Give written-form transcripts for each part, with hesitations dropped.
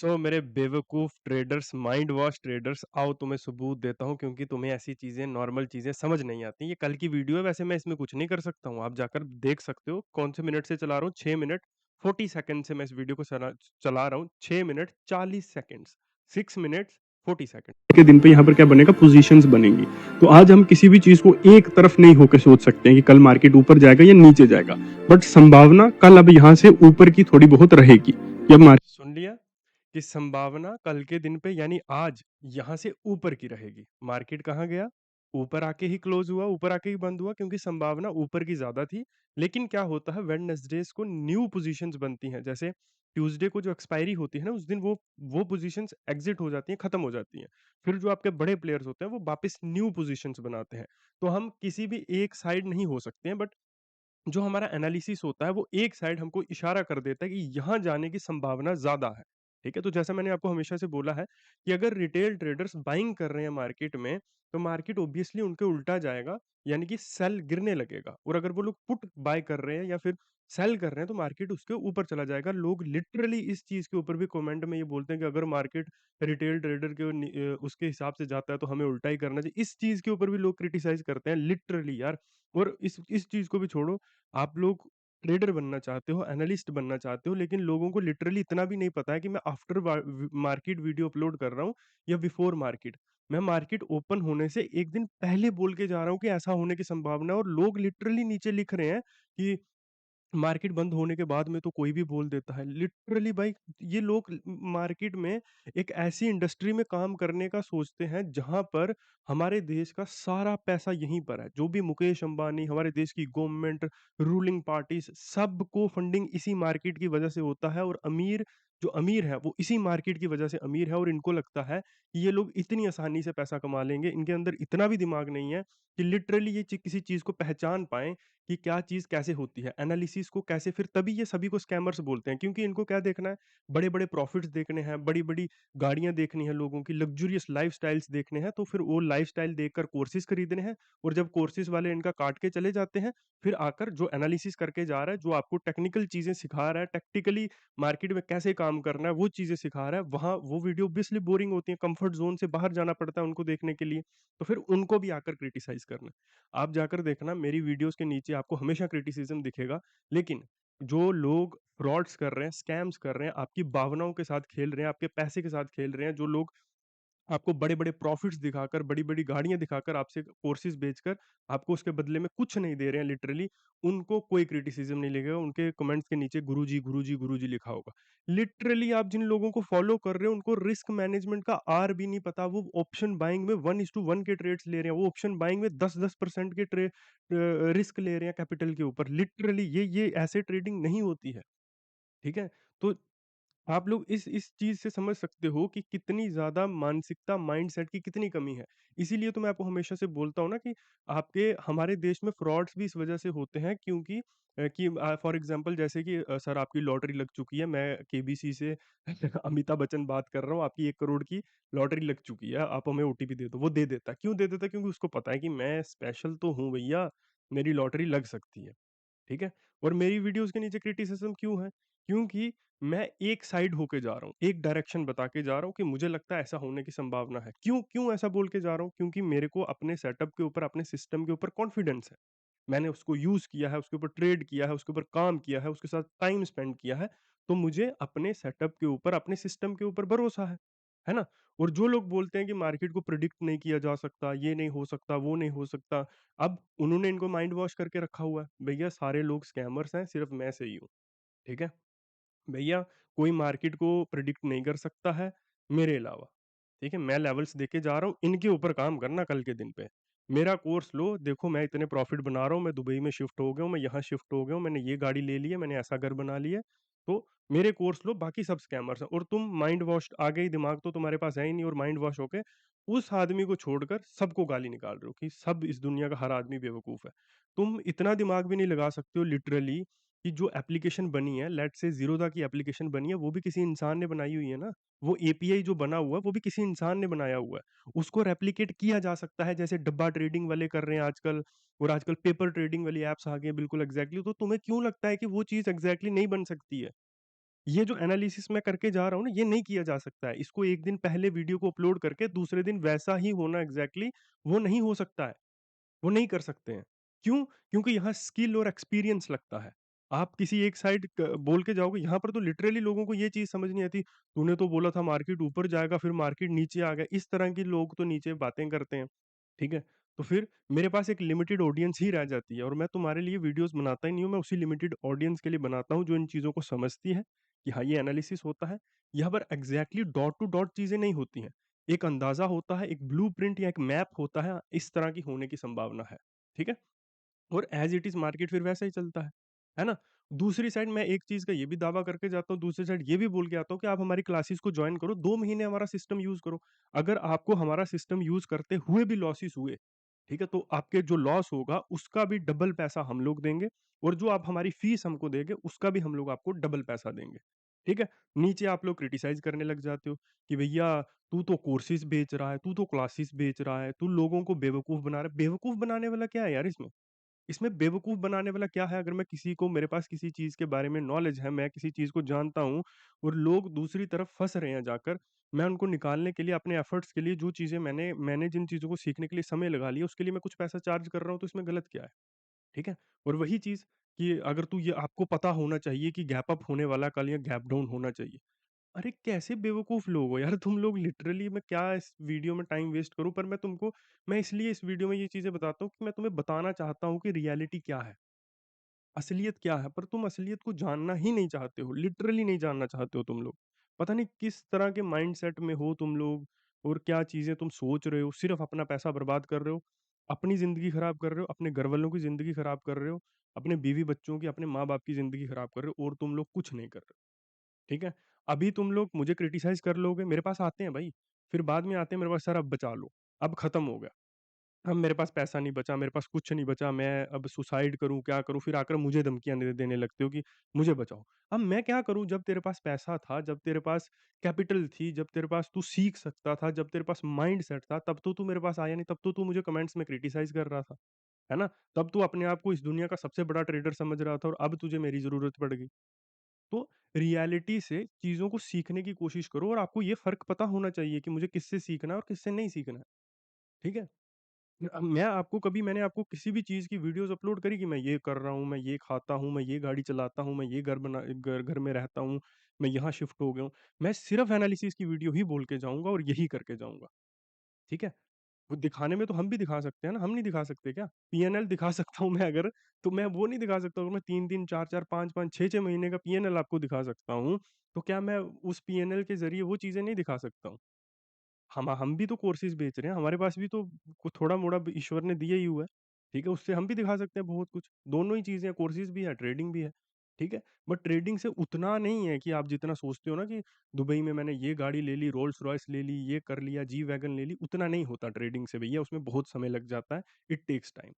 मेरे बेवकूफ traders, mind wash traders, आओ तुम्हें सबूत देता हूँ क्योंकि तुम्हें ऐसी चीजें, नॉर्मल चीजें समझ नहीं आती। ये कल की वीडियो है, वैसे मैं इसमें कुछ नहीं कर सकता हूँ। आप जाकर देख सकते हो कौन से मिनट से चला रहा हूँ। 6 मिनट 40 सेकंड से मैं इस वीडियो को चला रहा हूँ। 6 मिनट 40 सेकंड, 6 मिनट 40 सेकंड के दिन पे यहाँ पर क्या बनेगा, पोजीशंस बनेंगी। तो आज हम किसी भी चीज को एक तरफ नहीं होकर सोच सकते हैं कि कल मार्केट ऊपर जाएगा या नीचे जाएगा। बट संभावना कल अब यहाँ से ऊपर की थोड़ी बहुत रहेगी। ये मार्केट, सुन लिया कि संभावना कल के दिन पे यानी आज यहां से ऊपर की रहेगी। मार्केट कहाँ गया? ऊपर आके ही क्लोज हुआ, ऊपर आके ही बंद हुआ, क्योंकि संभावना ऊपर की ज्यादा थी। लेकिन क्या होता है, वेडनेसडेज को न्यू पोजीशंस बनती हैं। जैसे ट्यूसडे को जो एक्सपायरी होती है ना, उस दिन वो पोजीशंस एग्जिट हो जाती हैं, खत्म हो जाती हैं। फिर जो आपके बड़े प्लेयर्स होते हैं वो वापस न्यू पोजीशंस बनाते हैं। तो हम किसी भी एक साइड नहीं हो सकते हैं, बट जो हमारा एनालिसिस होता है वो एक साइड हमको इशारा कर देता है कि यहाँ जाने की संभावना ज्यादा है। ठीक है, तो जैसा मैंने आपको हमेशा से बोला है कि अगर रिटेल ट्रेडर्स बाइंग कर रहे हैं मार्केट में, तो मार्केट ऑब्वियसली उनके उल्टा जाएगा, यानी कि सेल गिरने लगेगा। और अगर वो लोग पुट बाय कर रहे हैं या फिर सेल कर रहे हैं, तो मार्केट उसके ऊपर चला जाएगा। लोग लिटरली इस चीज के ऊपर भी कमेंट में ये बोलते हैं कि अगर मार्केट रिटेल ट्रेडर के उसके हिसाब से जाता है तो हमें उल्टा ही करना चाहिए। इस चीज के ऊपर भी लोग क्रिटिसाइज करते हैं लिटरली यार। और इस चीज को भी छोड़ो, आप लोग ट्रेडर बनना चाहते हो, एनालिस्ट बनना चाहते हो, लेकिन लोगों को लिटरली इतना भी नहीं पता है कि मैं आफ्टर मार्केट वीडियो अपलोड कर रहा हूँ या बिफोर मार्केट। मैं मार्केट ओपन होने से एक दिन पहले बोल के जा रहा हूँ कि ऐसा होने की संभावना है, और लोग लिटरली नीचे लिख रहे हैं कि मार्केट बंद होने के बाद में तो कोई भी बोल देता है। लिटरली भाई, ये लोग मार्केट में एक ऐसी इंडस्ट्री में काम करने का सोचते हैं जहां पर हमारे देश का सारा पैसा यहीं पर है। जो भी मुकेश अंबानी, हमारे देश की गवर्नमेंट, रूलिंग पार्टीज, सबको फंडिंग इसी मार्केट की वजह से होता है। और अमीर, जो अमीर है वो इसी मार्केट की वजह से अमीर है। और इनको लगता है कि ये लोग इतनी आसानी से पैसा कमा लेंगे। इनके अंदर इतना भी दिमाग नहीं है कि लिटरली ये किसी चीज को पहचान पाए कि क्या चीज कैसे होती है, एनालिसिस को कैसे। फिर तभी ये सभी को स्कैमर्स बोलते हैं, क्योंकि इनको क्या देखना है, बड़े बड़े प्रॉफिट्स देखने हैं, बड़ी बड़ी गाड़ियां देखनी है, लोगों की लग्जूरियस लाइफस्टाइल्स देखने हैं। तो फिर वो लाइफस्टाइल देखकर कोर्सेज खरीदने हैं। और जब कोर्सेज वाले इनका काट के चले जाते हैं, फिर आकर जो एनालिसिस करके जा रहा है, जो आपको टेक्निकल चीजें सिखा रहा है, टैक्टिकली मार्केट में कैसे काम करना है वो चीजें सिखा रहा है, वहां वो वीडियो ऑब्वियसली बोरिंग होती है। कंफर्ट जोन से बाहर जाना पड़ता है उनको देखने के लिए। तो फिर उनको भी आकर क्रिटिसाइज करना है। आप जाकर देखना मेरी वीडियोस के नीचे आपको हमेशा क्रिटिसिज्म दिखेगा। लेकिन जो लोग फ्रॉड्स कर रहे हैं, स्कैम्स कर रहे हैं, आपकी भावनाओं के साथ खेल रहे हैं, आपके पैसे के साथ खेल रहे हैं, जो लोग आपको बड़े बड़े प्रॉफिट्स दिखाकर, बड़ी बड़ी गाड़ियां दिखाकर, आपसे कोर्सेज बेचकर आपको उसके बदले में कुछ नहीं दे रहे हैं लिटरली, उनको कोई क्रिटिसिज्म नहीं लगेगा। उनके कमेंट्स के नीचे गुरुजी गुरुजी गुरुजी लिखा होगा। लिटरली आप जिन लोगों को फॉलो कर रहे हो उनको रिस्क मैनेजमेंट का आर भी नहीं पता। वो ऑप्शन बाइंग में 1:1 के ट्रेड्स ले रहे हैं, वो ऑप्शन बाइंग में 10-10% के ट्रे रिस्क ले रहे हैं कैपिटल के ऊपर। लिटरली ये ऐसे ट्रेडिंग नहीं होती है। ठीक है, तो आप लोग इस चीज से समझ सकते हो कि कितनी ज्यादा मानसिकता, माइंडसेट की कितनी कमी है। इसीलिए तो मैं आपको हमेशा से बोलता हूँ ना कि आपके हमारे देश में फ्रॉड्स भी इस वजह से होते हैं, क्योंकि कि फॉर एग्जांपल जैसे कि सर आपकी लॉटरी लग चुकी है, मैं केबीसी से अमिताभ बच्चन बात कर रहा हूँ, आपकी 1 करोड़ की लॉटरी लग चुकी है, आप हमें ओटीपी दे दो। वो दे देता है। क्यों दे देता है? क्योंकि उसको पता है कि मैं स्पेशल तो हूँ भैया, मेरी लॉटरी लग सकती है। ठीक है। और मेरी वीडियोस के नीचे क्रिटिसिज्म क्यों है? क्योंकि मैं एक साइड होके जा रहा हूँ, एक डायरेक्शन बता के जा रहा हूँ कि मुझे लगता है ऐसा होने की संभावना है। क्यों क्यों ऐसा बोल के जा रहा हूँ? क्योंकि मेरे को अपने सेटअप के ऊपर, अपने सिस्टम के ऊपर कॉन्फिडेंस है। मैंने उसको यूज किया है, उसके ऊपर ट्रेड किया है, उसके ऊपर काम किया है, उसके साथ टाइम स्पेंड किया है। तो मुझे अपने सेटअप के ऊपर, अपने सिस्टम के ऊपर भरोसा है ना? और जो लोग बोलते हैं कि मार्केट को प्रिडिक्ट नहीं किया जा सकता, ये नहीं हो सकता, वो नहीं हो सकता, अब उन्होंने इनको माइंड वॉश करके रखा हुआ है। भैया सारे लोग स्कैमर्स हैं, सिर्फ मैं सही हूँ। ठीक है? भैया कोई मार्केट को प्रिडिक्ट नहीं कर सकता है मेरे अलावा। ठीक है, मैं लेवल्स देके जा रहा हूँ, इनके ऊपर काम करना कल के दिन पे। मेरा कोर्स लो, देखो मैं इतने प्रॉफिट बना रहा हूँ, मैं दुबई में शिफ्ट हो गया हूँ, मैं यहाँ शिफ्ट हो गया हूँ, मैंने ये गाड़ी ले ली है, मैंने ऐसा घर बना लिया है। तो मेरे कोर्स लो, बाकी सब स्कैमर्स हैं। और तुम माइंड वॉश, आ गई, दिमाग तो तुम्हारे पास है ही नहीं, और माइंड वॉश होके उस आदमी को छोड़कर सबको गाली निकाल रहे हो कि सब, इस दुनिया का हर आदमी बेवकूफ है। तुम इतना दिमाग भी नहीं लगा सकते हो लिटरली कि जो एप्लीकेशन बनी है, लेट से जीरोधा की एप्लीकेशन बनी है, वो भी किसी इंसान ने बनाई हुई है ना। वो एपीआई जो बना हुआ है वो भी किसी इंसान ने बनाया हुआ है। उसको रेप्लिकेट किया जा सकता है, जैसे डब्बा ट्रेडिंग वाले कर रहे हैं आजकल। और आजकल पेपर ट्रेडिंग वाली एप्स आ गई हैं, बिल्कुल एग्जैक्टली। तो तुम्हें क्यों लगता है कि वो चीज एग्जैक्टली नहीं बन सकती है? ये जो एनालिसिस मैं करके जा रहा हूँ ना, ये नहीं किया जा सकता है। इसको 1 दिन पहले वीडियो को अपलोड करके दूसरे दिन वैसा ही होना एग्ज़ैक्टली वो नहीं हो सकता है। वो नहीं कर सकते हैं। क्यों? क्योंकि यहाँ स्किल और एक्सपीरियंस लगता है। आप किसी एक साइड क बोल के जाओगे, यहाँ पर तो लिटरली लोगों को ये चीज़ समझ नहीं आती, तूने तो बोला था मार्केट ऊपर जाएगा, फिर मार्केट नीचे आ गया। इस तरह के लोग तो नीचे बातें करते हैं, ठीक है? तो फिर मेरे पास एक लिमिटेड ऑडियंस ही रह जाती है और मैं तुम्हारे लिए वीडियोज़ बनाता ही नहीं हूँ, मैं उसी लिमिटेड ऑडियंस के लिए बनाता हूँ, जो इन चीज़ों को समझती है कि हाँ, ये एनालिसिस होता है। यहाँ पर एग्ज़ैक्टली डॉट टू डॉट चीज़ें नहीं होती हैं। एक अंदाज़ा होता है, एक ब्लूप्रिंट या एक मैप होता है, इस तरह की होने की संभावना है। ठीक है? और एज़ इट इज़ मार्केट फिर वैसा ही चलता है ना? दूसरी साइड मैं एक चीज़ का ये भी दावा करके जाता हूँ, दूसरी साइड ये भी बोल के आता हूँ कि आप हमारी क्लासेस को जॉइन करो, 2 महीने हमारा सिस्टम यूज़ करो। अगर आपको हमारा सिस्टम यूज़ करते हुए भी लॉसेस हुए, ठीक है? तो आपके जो लॉस होगा उसका भी डबल पैसा हम लोग देंगे और जो आप हमारी फीस हमको देंगे उसका भी हम लोग आपको डबल पैसा देंगे। ठीक है? नीचे आप लोग क्रिटिसाइज़ करने लग जाते हो कि भैया तू तो कोर्सेज़ बेच रहा है, तू तो क्लासेस बेच रहा है, तू लोगों को बेवकूफ़ बना रहा है। बेवकूफ़ बनाने वाला क्या है यार इसमें? इसमें बेवकूफ़ बनाने वाला क्या है? अगर मैं किसी को मेरे पास किसी चीज़ के बारे में नॉलेज है, मैं किसी चीज़ को जानता हूँ और लोग दूसरी तरफ फँस रहे हैं जाकर, मैं उनको निकालने के लिए अपने एफ़र्ट्स के लिए जो चीज़ें मैंने मैंने जिन चीज़ों को सीखने के लिए समय लगा लिया, उसके लिए मैं कुछ पैसा चार्ज कर रहा हूँ, तो इसमें गलत क्या है? ठीक है? और वही चीज़ कि अगर तू ये आपको पता होना चाहिए कि गैप अप होने वाला कल या गैप डाउन होना चाहिए। अरे कैसे बेवकूफ़ लोग हो यार तुम लोग लिटरली मैं क्या इस वीडियो में टाइम वेस्ट करूँ पर मैं इसलिए इस वीडियो में ये चीज़ें बताता हूँ कि मैं तुम्हें बताना चाहता हूँ कि रियलिटी क्या है, असलियत क्या है, पर तुम असलियत को जानना ही नहीं चाहते हो, लिटरली नहीं जानना चाहते हो तुम लोग। पता नहीं किस तरह के माइंडसेट में हो तुम लोग और क्या चीज़ें तुम सोच रहे हो, सिर्फ़ अपना पैसा बर्बाद कर रहे हो, अपनी ज़िंदगी खराब कर रहे हो, अपने घरवालों की ज़िंदगी खराब कर रहे हो, अपने बीवी-बच्चों की, अपने माँ-बाप की ज़िंदगी खराब कर रहे हो और तुम लोग कुछ नहीं कर रहे हो। ठीक है? अभी तुम लोग मुझे क्रिटिसाइज़ कर लोगे, मेरे पास आते हैं भाई, फिर बाद में आते हैं मेरे पास सर अब बचा लो, अब खत्म हो गया, अब मेरे पास पैसा नहीं बचा, मेरे पास कुछ नहीं बचा, मैं अब सुसाइड करूँ, क्या करूँ? फिर आकर मुझे धमकियाँ देने लगते हो कि मुझे बचाओ। अब मैं क्या करूँ जब तेरे पास पैसा था, जब तेरे पास कैपिटल थी, जब तेरे पास तू सीख सकता था, जब तेरे पास माइंडसेट था, तब तो तू मेरे पास आया नहीं, तब तो तू मुझे कमेंट्स में क्रिटिसाइज़ कर रहा था, है ना? तब तू अपने आप को इस दुनिया का सबसे बड़ा ट्रेडर समझ रहा था और अब तुझे मेरी ज़रूरत पड़ गई। तो रियलिटी से चीज़ों को सीखने की कोशिश करो और आपको ये फ़र्क पता होना चाहिए कि मुझे किससे सीखना है और किससे नहीं सीखना है, ठीक है? मैं आपको कभी मैंने आपको किसी भी चीज़ की वीडियोज़ अपलोड करी कि मैं ये कर रहा हूँ, मैं ये खाता हूँ, मैं ये गाड़ी चलाता हूँ, मैं ये घर में रहता हूँ, मैं यहाँ शिफ्ट हो गया हूँ। मैं सिर्फ़ एनालिसिस की वीडियो ही बोल के जाऊँगा और यही करके जाऊँगा, ठीक है? वो दिखाने में तो हम भी दिखा सकते हैं ना, हम नहीं दिखा सकते क्या? पीएनएल दिखा सकता हूँ मैं अगर, तो मैं वो नहीं दिखा सकता अगर मैं 3-3, 4-4, 5-5, 6-6 महीने का पीएनएल आपको दिखा सकता हूँ, तो क्या मैं उस पीएनएल के ज़रिए वो चीज़ें नहीं दिखा सकता हूँ? हम भी तो कोर्सेज़ बेच रहे हैं, हमारे पास भी तो थोड़ा-मोड़ा ईश्वर ने दिया ही हुआ है, ठीक है? उससे हम भी दिखा सकते हैं बहुत कुछ, दोनों ही चीज़ें हैं, कोर्सेज़ भी है, ट्रेडिंग भी है, ठीक है? बट ट्रेडिंग से उतना नहीं है कि आप जितना सोचते हो ना कि दुबई में मैंने ये गाड़ी ले ली, रोल्स रॉयस ले ली, ये कर लिया, जी वैगन ले ली, उतना नहीं होता ट्रेडिंग से भैया, उसमें बहुत समय लग जाता है, इट टेक्स टाइम,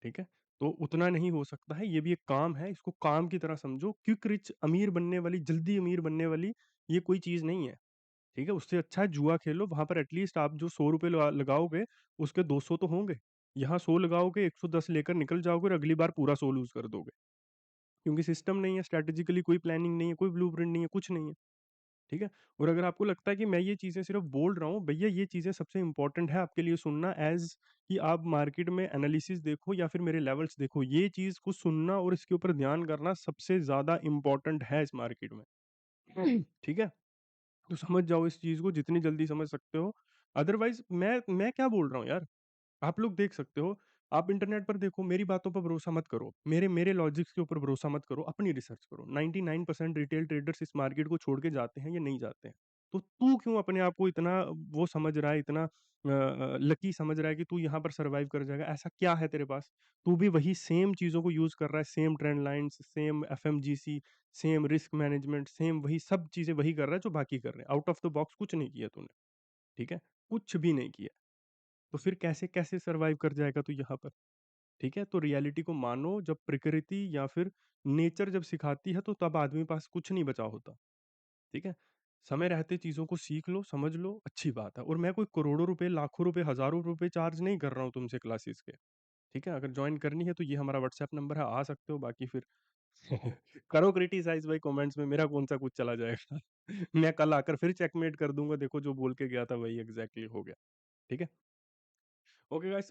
ठीक है? तो उतना नहीं हो सकता है, ये भी एक काम है, इसको काम की तरह समझो, क्विक रिच अमीर बनने वाली, जल्दी अमीर बनने वाली, ये कोई चीज़ नहीं है। ठीक है? उससे अच्छा है जुआ खेलो, वहाँ पर एटलीस्ट आप जो ₹100 लगाओगे, उसके 200 तो होंगे। यहाँ 100 लगाओगे, 110 लेकर निकल जाओगे और अगली बार पूरा 100 लूज़ कर दोगे। क्योंकि सिस्टम नहीं है, स्ट्रैटेजिकली कोई प्लानिंग नहीं है, कोई ब्लूप्रिंट नहीं है, कुछ नहीं है। ठीक है? और अगर आपको लगता है कि मैं ये चीज़ें सिर्फ़ बोल रहा हूँ, भैया ये चीज़ें सबसे इम्पोर्टेंट है आपके लिए सुनना एज़ कि आप मार्केट में एनालिसिस देखो या फिर मेरे लेवल्स देखो, ये चीज़ को सुनना और इसके ऊपर ध्यान करना सबसे ज़्यादा इम्पोर्टेंट है इस मार्केट में। ठीक है? तो समझ जाओ इस चीज़ को जितनी जल्दी समझ सकते हो। अदरवाइज़ मैं क्या बोल रहा हूँ यार, आप लोग देख सकते हो, आप इंटरनेट पर देखो, मेरी बातों पर भरोसा मत करो। मेरे मेरे लॉजिक्स के ऊपर भरोसा मत करो, अपनी रिसर्च करो। 99% रिटेल ट्रेडर्स इस मार्केट को छोड़ के जाते हैं या नहीं जाते हैं। तो तू क्यों अपने आप को इतना वो समझ रहा है, इतना लकी समझ रहा है कि तू यहाँ पर सर्वाइव कर जाएगा? ऐसा क्या है तेरे पास? तू भी वही सेम चीज़ों को यूज़ कर रहा है, same trend lines, same FMGC, same risk management, same वही सब चीज़ें वही कर रहा है जो बाकी कर रहे हैं। आउट ऑफ द बॉक्स कुछ नहीं किया तूने, ठीक है? कुछ भी नहीं किया। तो फिर कैसे कैसे सर्वाइव कर जाएगा तू यहाँ पर? ठीक है? तो रियलिटी को मानो, जब प्रकृति या फिर नेचर जब सिखाती है तो तब आदमी के पास कुछ नहीं बचा होता, ठीक है? समय रहते चीज़ों को सीख लो, समझ लो, अच्छी बात है और मैं कोई करोड़ों रुपए, लाखों रुपए, हज़ारों रुपए चार्ज नहीं कर रहा हूँ तुमसे क्लासेस के, ठीक है? अगर जॉइन करनी है तो ये हमारा व्हाट्सएप नंबर है, आ सकते हो, बाकी फिर करो क्रिटिसाइज़ भाई कमेंट्स में, मेरा कौन-सा कुछ चला जाएगा। मैं कल आकर फिर चेकमेट कर दूँगा, देखो जो बोल के गया था वही एग्ज़ैक्टली हो गया। ठीक है? Okay guys.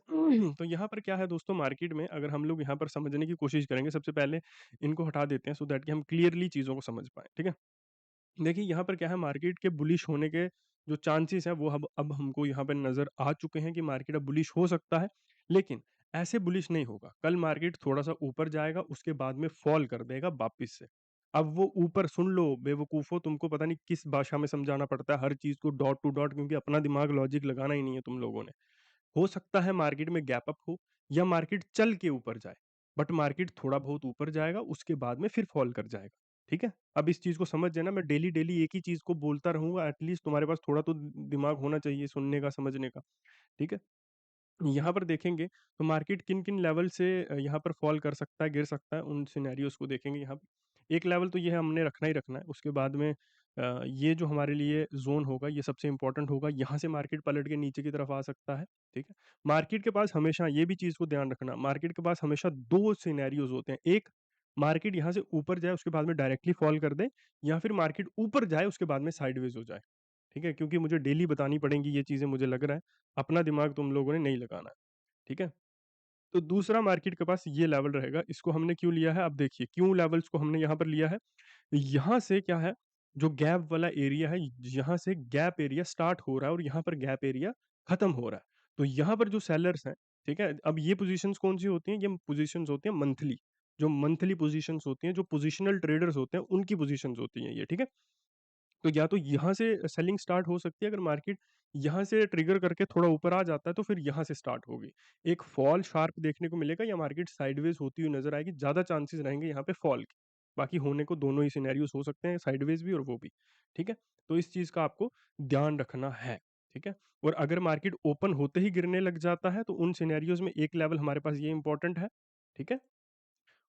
तो यहाँ पर क्या है दोस्तों, मार्केट में अगर हम लोग यहाँ पर समझने की कोशिश करेंगे, सबसे पहले इनको हटा देते हैं सो दैट कि हम क्लियरली चीज़ों को समझ पाएँ। ठीक है? देखिए यहाँ पर क्या है, मार्केट के बुलिश होने के जो चांसेस हैं वो अब हमको यहाँ पे नज़र आ चुके हैं कि मार्केट अब बुलिश हो सकता है। लेकिन ऐसे बुलिश नहीं होगा। कल मार्केट थोड़ा-सा ऊपर जाएगा, उसके बाद में फ़ॉल कर देगा वापिस से। अब वो ऊपर सुन लो बेवकूफ़ो, तुमको पता नहीं किस भाषा में समझाना पड़ता है हर चीज़ को डॉट टू डॉट, क्योंकि अपना दिमाग लॉजिक लगाना ही नहीं है तुम लोगों ने। हो सकता है मार्केट में गैप अप हो या मार्केट चल के ऊपर जाए, बट मार्केट थोड़ा बहुत ऊपर जाएगा, उसके बाद में फिर फॉल कर जाएगा। ठीक है? अब इस चीज़ को समझ जाना, मैं डेली-डेली एक ही चीज़ को बोलता रहूँगा, एटलीस्ट तुम्हारे पास थोड़ा तो दिमाग होना चाहिए सुनने का, समझने का। ठीक है? यहाँ पर देखेंगे तो मार्केट किन-किन लेवल से यहाँ पर फॉल कर सकता है, गिर सकता है, उन सिनेरियोज़ को देखेंगे यहाँ पे। एक लेवल तो ये है, हमने रखना ही रखना है, उसके बाद में ये जो हमारे लिए ज़ोन होगा, ये सबसे इम्पोर्टेंट होगा, यहाँ से मार्केट पलट के नीचे की तरफ आ सकता है, ठीक है? मार्केट के पास हमेशा ये भी चीज़ को ध्यान रखना, मार्केट के पास हमेशा 2 सिनेरियोज़ होते हैं। एक, मार्केट यहाँ से ऊपर जाए, उसके बाद में डायरेक्टली फॉल कर दे, या फिर मार्केट ऊपर जाए, उसके बाद में साइडवेज़ हो जाए, ठीक है? क्योंकि मुझे डेली बतानी पड़ेंगी ये चीज़ें, मुझे लग रहा है, अपना दिमाग तुम लोगों ने नहीं लगाना है। ठीक है? तो दूसरा मार्केट के पास ये लेवल रहेगा, इसको हमने क्यों लिया है, अब देखिए क्यों लेवल्स को हमने यहाँ पर लिया है। यहाँ से क्या है, जो गैप वाला एरिया है, यहाँ से गैप एरिया स्टार्ट हो रहा है और यहाँ पर गैप एरिया खत्म हो रहा है। तो यहाँ पर जो सेलर्स हैं, ठीक है? अब ये पोज़ीशंस कौन-सी होती हैं? ये पोज़ीशंस होती हैं मंथली। जो मंथली पोज़ीशंस होती हैं, जो पोज़िशनल ट्रेडर्स होते हैं, उनकी पोज़ीशंस होती हैं ये, ठीक है? तो या तो यहाँ से सेलिंग स्टार्ट हो सकती है, अगर मार्केट यहाँ से ट्रिगर करके थोड़ा ऊपर आ जाता है तो फिर यहाँ से स्टार्ट होगी। एक फॉल शार्प देखने को मिलेगा या मार्केट साइडवेज़ होती हुई नज़र आएगी, ज़्यादा चांसेस रहेंगे यहाँ पे फॉल के। बाकी होने को दोनों ही सिनेरियोज़ हो सकते हैं, साइडवेज़ भी और वो भी, ठीक है? तो इस चीज़ का आपको ध्यान रखना है, ठीक है? और अगर मार्केट ओपन होते ही गिरने लग जाता है तो उन सिनेरियोज़ में एक लेवल हमारे पास ये इम्पोर्टेंट है, ठीक है?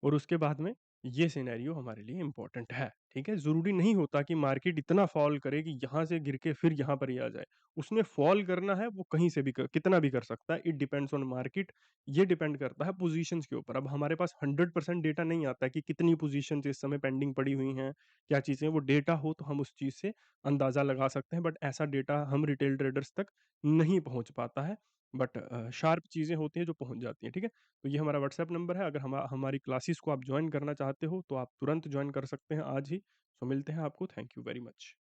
और उसके बाद में ये सिनेरियो हमारे लिए इम्पोर्टेंट है, ठीक है? ज़रूरी नहीं होता कि मार्केट इतना फ़ॉल करे कि यहाँ से गिर के फिर यहाँ पर ही आ जाए। उसने फ़ॉल करना है, वो कहीं से भी कितना भी कर सकता है, इट डिपेंड्स ऑन मार्केट। ये डिपेंड करता है पोज़ीशंस के ऊपर। अब हमारे पास 100% डेटा नहीं आता है कि कितनी पोज़ीशंस इस समय पेंडिंग पड़ी हुई हैं, क्या चीज़ें, वो डेटा हो तो हम उस चीज़ से अंदाज़ा लगा सकते हैं, बट ऐसा डेटा हम रिटेल ट्रेडर्स तक नहीं पहुँच पाता है। बट शार्प चीज़ें होती हैं जो पहुँच जाती हैं, ठीक है? तो ये हमारा व्हाट्सएप नंबर है, अगर हमारी क्लासेस को आप जॉइन करना चाहते हो तो आप तुरंत जॉइन कर सकते हैं आज ही। सो मिलते हैं आपको, थैंक यू वेरी मच।